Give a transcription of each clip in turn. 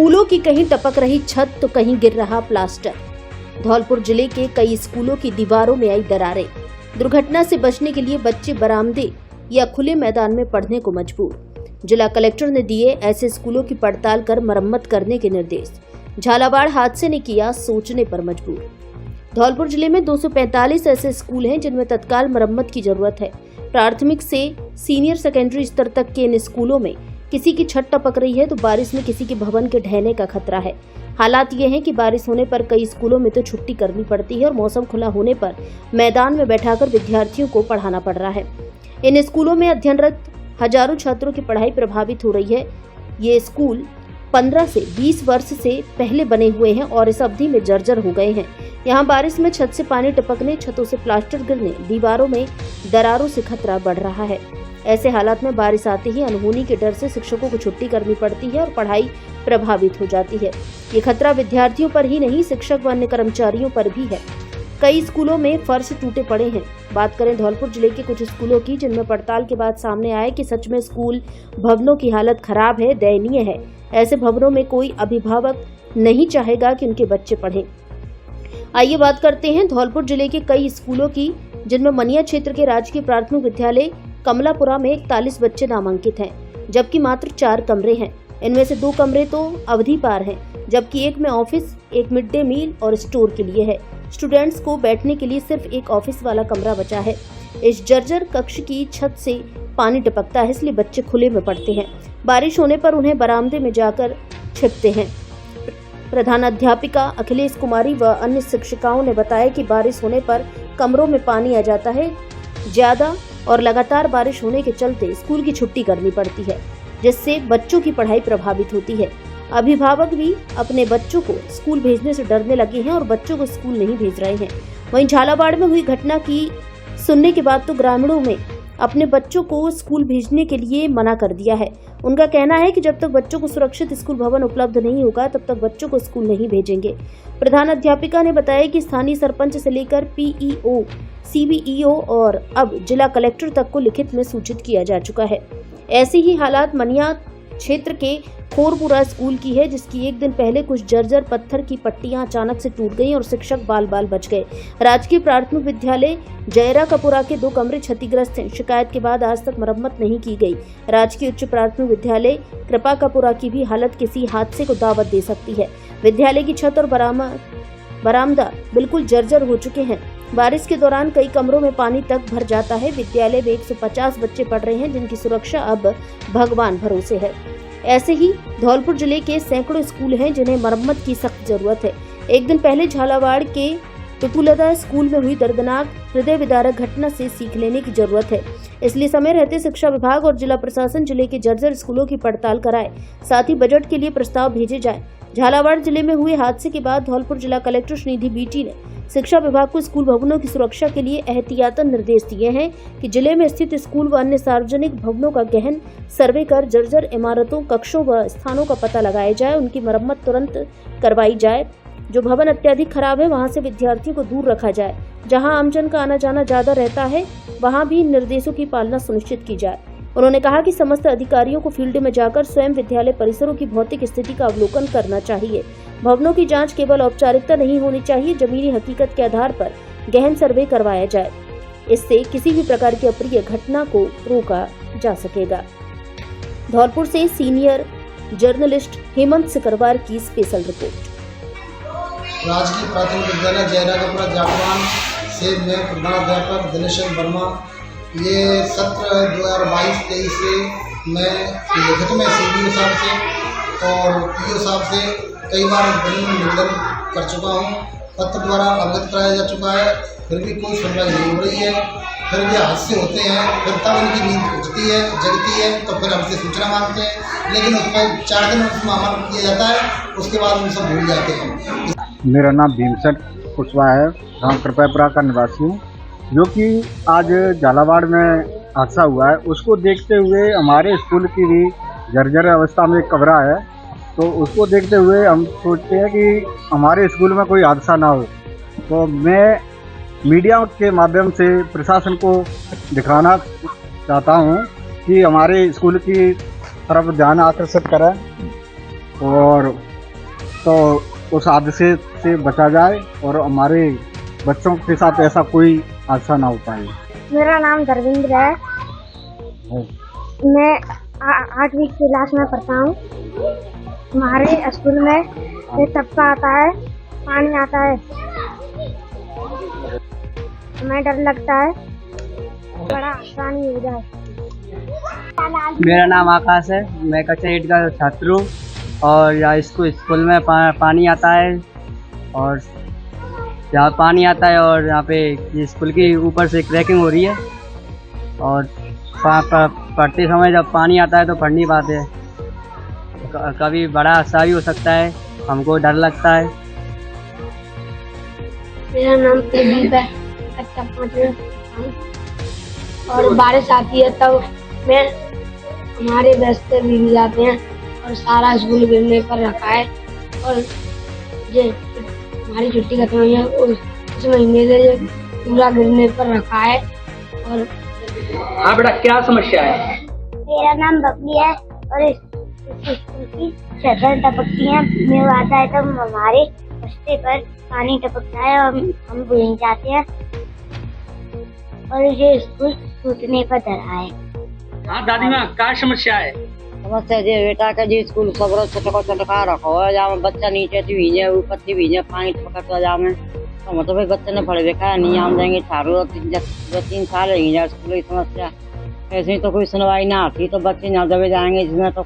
स्कूलों की कहीं टपक रही छत तो कहीं गिर रहा प्लास्टर। धौलपुर जिले के कई स्कूलों की दीवारों में आई दरारें। दुर्घटना से बचने के लिए बच्चे बरामदे या खुले मैदान में पढ़ने को मजबूर। जिला कलेक्टर ने दिए ऐसे स्कूलों की पड़ताल कर मरम्मत करने के निर्देश। झालावाड़ हादसे ने किया सोचने पर मजबूर। धौलपुर जिले में 245 ऐसे स्कूल हैं जिनमें तत्काल मरम्मत की जरूरत है। प्राथमिक से सीनियर सेकेंडरी स्तर तक के इन स्कूलों में किसी की छत टपक रही है तो बारिश में किसी के भवन के ढहने का खतरा है। हालात ये हैं कि बारिश होने पर कई स्कूलों में तो छुट्टी करनी पड़ती है और मौसम खुला होने पर मैदान में बैठाकर विद्यार्थियों को पढ़ाना पड़ रहा है। इन स्कूलों में अध्ययनरत हजारों छात्रों की पढ़ाई प्रभावित हो रही है। ये स्कूल 15 से 20 वर्ष से पहले बने हुए हैं और इस अवधि में जर्जर हो गए हैं। यहाँ बारिश में छत से पानी टपकने, छतों से प्लास्टर गिरने, दीवारों में दरारों से खतरा बढ़ रहा है। ऐसे हालात में बारिश आते ही अनहोनी के डर से शिक्षकों को छुट्टी करनी पड़ती है और पढ़ाई प्रभावित हो जाती है। ये खतरा विद्यार्थियों पर ही नहीं, शिक्षक व अन्य कर्मचारियों पर भी है। कई स्कूलों में फर्श टूटे पड़े हैं। बात करें धौलपुर जिले के कुछ स्कूलों की, जिनमें पड़ताल के बाद सामने आया कि सच में स्कूल भवनों की हालत खराब है, दयनीय है। ऐसे भवनों में कोई अभिभावक नहीं चाहेगा कि उनके बच्चे पढ़ें। आइए बात करते हैं धौलपुर जिले के कई स्कूलों की, जिनमें मनिया क्षेत्र के राजकीय प्राथमिक विद्यालय कमलापुरा में 41 बच्चे नामांकित हैं, जबकि मात्र 4 कमरे हैं। इनमें से 2 कमरे तो अवधि पार हैं, जबकि एक में ऑफिस, एक मिड डे मील और स्टोर के लिए है। स्टूडेंट्स को बैठने के लिए सिर्फ एक ऑफिस वाला कमरा बचा है। इस जर्जर कक्ष की छत से पानी टपकता है, इसलिए बच्चे खुले में पढ़ते हैं। बारिश होने पर उन्हें बरामदे में जाकर छिपते हैं। प्रधानाध्यापिका अखिलेश कुमारी व अन्य शिक्षिकाओं ने बताया कि बारिश होने पर कमरों में पानी आ जाता है ज्यादा और लगातार बारिश होने के चलते स्कूल की छुट्टी करनी पड़ती है, जिससे बच्चों की पढ़ाई प्रभावित होती है। अभिभावक भी अपने बच्चों को स्कूल भेजने से डरने लगे हैं और बच्चों को स्कूल नहीं भेज रहे हैं। वहीं झालावाड़ में हुई घटना की सुनने के बाद तो ग्रामीणों में अपने बच्चों को स्कूल भेजने के लिए मना कर दिया है। उनका कहना है कि जब तक बच्चों को सुरक्षित स्कूल भवन उपलब्ध नहीं होगा तब तक बच्चों को स्कूल नहीं भेजेंगे। प्रधानाध्यापिका ने बताया कि स्थानीय सरपंच से लेकर पीईओ, सीबीईओ और अब जिला कलेक्टर तक को लिखित में सूचित किया जा चुका है। ऐसी ही हालात मनिया क्षेत्र के खोरपुरा स्कूल की है, जिसकी एक दिन पहले कुछ जर्जर पत्थर की पट्टियां अचानक से टूट गईं और शिक्षक बाल बाल बच गए। राजकीय प्राथमिक विद्यालय जयरा कपुरा के 2 कमरे क्षतिग्रस्त हैं। शिकायत के बाद आज तक मरम्मत नहीं की गई। राजकीय उच्च प्राथमिक विद्यालय कृपा कपुरा की भी हालत किसी हादसे को दावत दे सकती है। विद्यालय की छत और बरामदा बिल्कुल जर्जर हो चुके हैं। बारिश के दौरान कई कमरों में पानी तक भर जाता है। विद्यालय में 150 बच्चे पढ़ रहे हैं, जिनकी सुरक्षा अब भगवान भरोसे है। ऐसे ही धौलपुर जिले के सैकड़ों स्कूल हैं जिन्हें मरम्मत की सख्त जरूरत है। एक दिन पहले झालावाड़ के टुटुलदा स्कूल में हुई दर्दनाक हृदय विदारक घटना से सीख लेने की जरूरत है। इसलिए समय रहते शिक्षा विभाग और जिला प्रशासन जिले के जर्जर स्कूलों की पड़ताल कराए, साथ ही बजट के लिए प्रस्ताव भेजे जाए। झालावाड़ जिले में हुए हादसे के बाद धौलपुर जिला कलेक्टर श्रीनिधि बीटी ने शिक्षा विभाग को स्कूल भवनों की सुरक्षा के लिए एहतियातन निर्देश दिए हैं कि जिले में स्थित स्कूल व अन्य सार्वजनिक भवनों का गहन सर्वे कर जर्जर इमारतों, कक्षों व स्थानों का पता लगाया जाए, उनकी मरम्मत तुरंत करवाई जाए। जो भवन अत्यधिक खराब है वहां से विद्यार्थियों को दूर रखा जाए। जहां आमजन का आना जाना ज्यादा रहता है वहां भी इन निर्देशों की पालना सुनिश्चित की जाए। उन्होंने कहा कि समस्त अधिकारियों को फील्ड में जाकर स्वयं विद्यालय परिसरों की भौतिक स्थिति का अवलोकन करना चाहिए। भवनों की जांच केवल औपचारिकता नहीं होनी चाहिए, जमीनी हकीकत के आधार पर गहन सर्वे करवाया जाए। इससे किसी भी प्रकार की अप्रिय घटना को रोका जा सकेगा। धौलपुर से सीनियर जर्नलिस्ट हेमंत सिकरवार की स्पेशल रिपोर्ट। राजकीय प्राथमिक विद्यालय जयरा कपुरा जापान से मैं प्रधानाध्यापक दिनेश वर्मा। ये सत्र 2022-23 से मैं लिखित में सीबीओ साहब से और पीओ साहब से कई बार निवेदन कर चुका हूँ। पत्र द्वारा अवगत कराया जा चुका है, फिर भी कोई सुनवाई नहीं हो रही है। फिर भी हादसे होते हैं, फिर तब उनकी नींद उठती है, जगती है, तो फिर हमसे सूचना मांगते हैं, लेकिन उस पर 4 दिन उसमें अमल किया जाता है, उसके बाद उन सब भूल जाते हैं। मेरा नाम भीमसेन कुशवाहा है, गाँव कृपापुरा का निवासी हूँ। जो कि आज झालावाड़ में हादसा हुआ है, उसको देखते हुए हमारे स्कूल की भी जर्जर अवस्था में एक कमरा है, तो उसको देखते हुए हम सोचते हैं कि हमारे स्कूल में कोई हादसा ना हो। तो मैं मीडिया के माध्यम से प्रशासन को दिखाना चाहता हूँ कि हमारे स्कूल की तरफ ध्यान आकर्षित करें और तो उस हादसे से बचा जाए और हमारे बच्चों के साथ ऐसा कोई हादसा ना हो पाए। मेरा नाम धर्मेंद्र है। मैं 8वीं क्लास में पढ़ता हूँ। हमारे स्कूल में एक टपका आता है, पानी आता है, हमें डर लगता है बड़ा आसानी हो जाए। मेरा नाम आकाश है, मैं कक्षा 8 का छात्र हूँ और यहाँ स्कूल में पानी आता है और यहाँ पानी आता है और यहाँ पे स्कूल के ऊपर से क्रैकिंग हो रही है और पढ़ते समय जब पानी आता है तो पढ़ नहीं पाते, कभी बड़ा हादसा भी हो सकता है, हमको डर लगता है। मेरा नाम प्रदीप है, कक्षा 5 में और बारिश आती है तब मैं हमारे बस्ते भीग जाते हैं और सारा स्कूल गिरने पर रखा है और ये हमारी छुट्टी खत्म हुई है उस महीने से ये पूरा गिरने पर रखा है। और हाँ बेटा, क्या समस्या है? मेरा नाम बबली है और इस स्कूल की छतें टपकती हैं, मेघ आता है तब हमारे बस्ते पर पानी टपकता है और हम भीग जाते हैं और ये स्कूल टूटने पर डरा है। हाँ दादी माँ, क्या समस्या है? समस्या ये बेटा का जी स्कूल सब चटका रखो है, जहाँ बच्चा नीचे से भीजे ऊपर से भीजे पानी पकड़ता जा में तो मतलब बच्चे ने पढ़ लिखा है नहीं, आम जाएंगे 2-3 साल है स्कूल की समस्या। ऐसे ही तो कोई सुनवाई ना आती तो बच्चे ना दबे जाएंगे, जिसमें तो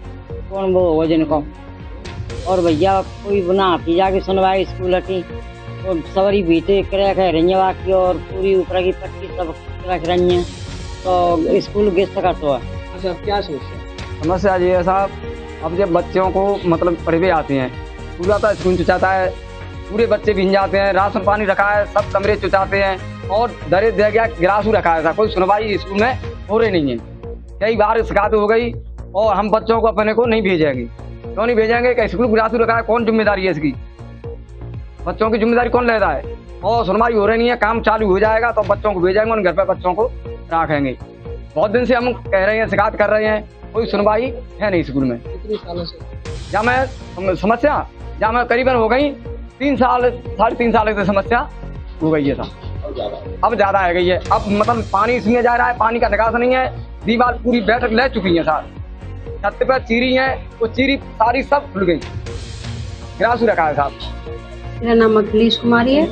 कौन वो होगा जिनको। और भैया कोई ना आती जाके सुनवाई स्कूल की तो सवरी बीते क्रैक है रही है बाकी और पूरी ऊपर की पट्टी सब रख रही है तो स्कूल गिर सकता तो है। अच्छा, क्या समस्या? समस्या ये है साहब, अब जब बच्चों को मतलब पढ़वे आते हैं पूरा तो स्कूल चुचाता है, पूरे बच्चे भीग जाते हैं, राशन पानी रखा है, सब कमरे चुचाते हैं और दरे दे गया गिलासू रखा है, कोई सुनवाई स्कूल में हो रही नहीं है। कई बार शिकायत हो गई और हम बच्चों को अपने को नहीं भेजेंगे। क्यों नहीं भेजेंगे कि स्कूल गिलासू रखा है, कौन जिम्मेदारी है इसकी? बच्चों की जिम्मेदारी कौन लेता है? और सुनवाई हो रही नहीं है, काम चालू हो जाएगा तो बच्चों को भेजेंगे, उन घर पर बच्चों को रखेंगे। बहुत दिन से हम कह रहे हैं, शिकायत कर रहे हैं, कोई सुनवाई है नहीं स्कूल में। कितने सालों से? जहाँ मैं समस्या जहाँ मैं करीबन हो गई 3 साल 3.5 साल से समस्या हो गई है साहब, अब ज़्यादा है गई है। अब मतलब पानी इसमें जा रहा है, पानी का निकास नहीं है, दीवार पूरी बैठक ले चुकी है साहब, छत पर चीरी है, वो चीरी सारी सब खुल गई, गिलासू रखा है साहब। मेरा नाम अखिलेश कुमारी है,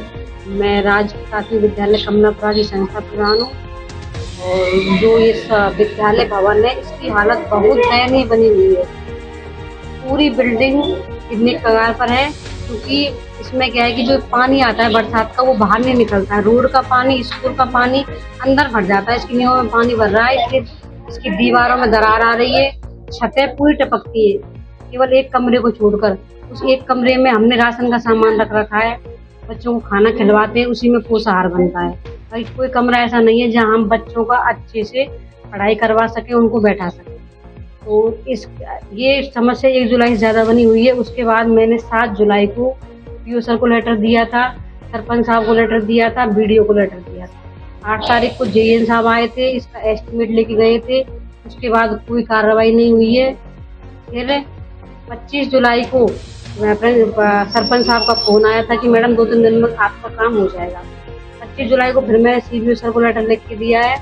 मैं राज प्राथमिक विद्यालय कमलापुरा की संस्था प्रधान हूँ और जो इस विद्यालय भवन है इसकी हालत बहुत दयनीय बनी हुई है। पूरी बिल्डिंग गिरने के कगार पर है क्योंकि इसमें क्या है कि जो पानी आता है बरसात का वो बाहर नहीं निकलता है, रोड का पानी स्कूल का पानी अंदर भर जाता है, इसकी नींवों में पानी भर रहा है, इसकी दीवारों में दरार आ रही है, छतें पूरी टपकती है केवल एक कमरे को छोड़कर। उस एक कमरे में हमने राशन का सामान रख रखा है, बच्चों को खाना खिलवाते हैं, उसी में पोषाहार बनता है। भाई कोई कमरा ऐसा नहीं है जहां हम बच्चों का अच्छे से पढ़ाई करवा सके, उनको बैठा सके। तो ये समस्या 1 जुलाई से ज़्यादा बनी हुई है। उसके बाद मैंने 7 जुलाई को पीओ सर को लेटर दिया था, सरपंच साहब को लेटर दिया था, बीडीओ को लेटर दिया था। 8 तारीख को जेएन साहब आए थे, इसका एस्टिमेट लेके गए थे, उसके बाद कोई कार्रवाई नहीं हुई है। फिर 25 जुलाई को सरपंच साहब का फोन आया था कि मैडम 2-3 दिन में आपका काम हो जाएगा। 25 जुलाई को फिर मैंने सीबीओ सर को लेटर लिख के दिया है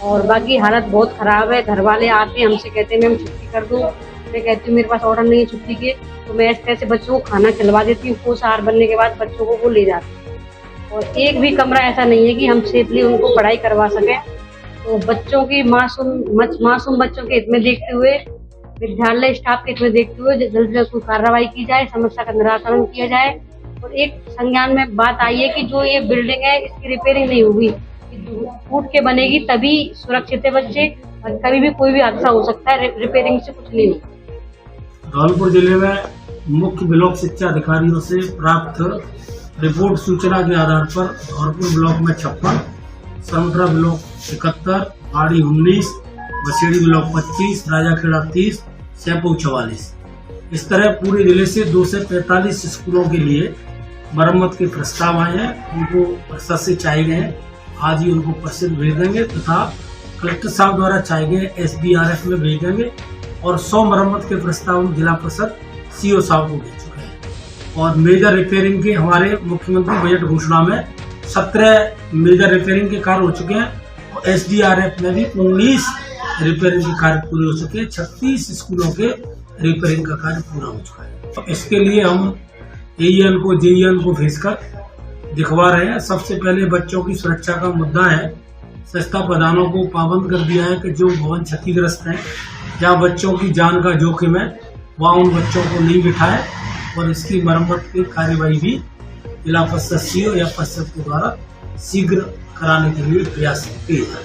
और बाकी हालत बहुत ख़राब है। घर वाले आते हैं हमसे कहते हैं मैम छुट्टी कर दूँ, मैं कहती हूँ मेरे पास ऑर्डर नहीं है छुट्टी के, तो मैं इस तरह से बच्चों को खाना खिलवा देती हूँ, पोषाहार बनने के बाद बच्चों को वो ले जाती हूँ और एक भी कमरा ऐसा नहीं है कि हम सेफली उनको पढ़ाई करवा सकें। तो बच्चों की मासूम बच्चों के हित में देखते हुए, विद्यालय स्टाफ के हित में देखते हुए जल्द से जल्द कोई कार्रवाई की जाए, समस्या का निराकरण किया जाए। और एक संज्ञान में बात आई है कि जो ये बिल्डिंग है इसकी रिपेयरिंग नहीं होगी, फूट के बनेगी तभी सुरक्षित है बच्चे, और कभी भी कोई भी हादसा हो सकता है, रिपेयरिंग से कुछ नहीं होगा। धौलपुर जिले में मुख्य ब्लॉक शिक्षा अधिकारियों से प्राप्त रिपोर्ट सूचना के आधार पर धौलपुर ब्लॉक में 56, समट्रा ब्लॉक 71, बाड़ी 19, बसेड़ी ब्लॉक 25, राजाखेड़ा 30, सैपऊ 44। इस तरह पूरे जिले से 245 स्कूलों के लिए मरम्मत के प्रस्ताव आए हैं, उनको प्रशासन से चाहे गए हैं, आज ही उनको प्रसिद्ध भेज देंगे तथा कलेक्टर साहब द्वारा चाहे गए SBRF में भेजेंगे और 100 मरम्मत के प्रस्ताव जिला परिषद CO साहब को भेज चुके हैं। और मेजर रिपेयरिंग के हमारे मुख्यमंत्री बजट घोषणा में 17 मेजर रिपेयरिंग के कार्य हो चुके हैं और SDRF में भी 19 रिपेयरिंग के कार्य पूरे हो चुके हैं। 36 स्कूलों के रिपेयरिंग का कार्य पूरा हो चुका है। तो इसके लिए हम AEN को JEN को भेजकर दिखवा रहे हैं। सबसे पहले बच्चों की सुरक्षा का मुद्दा है। संस्था प्रधानों को पाबंद कर दिया है कि जो भवन क्षतिग्रस्त हैं, जहाँ बच्चों की जान का जोखिम है, वहाँ उन बच्चों को नहीं बिठाए और इसकी मरम्मत की कार्यवाही भी जिला परिषद CO या परिषद के द्वारा शीघ्र कराने के लिए प्रयास किए जाए।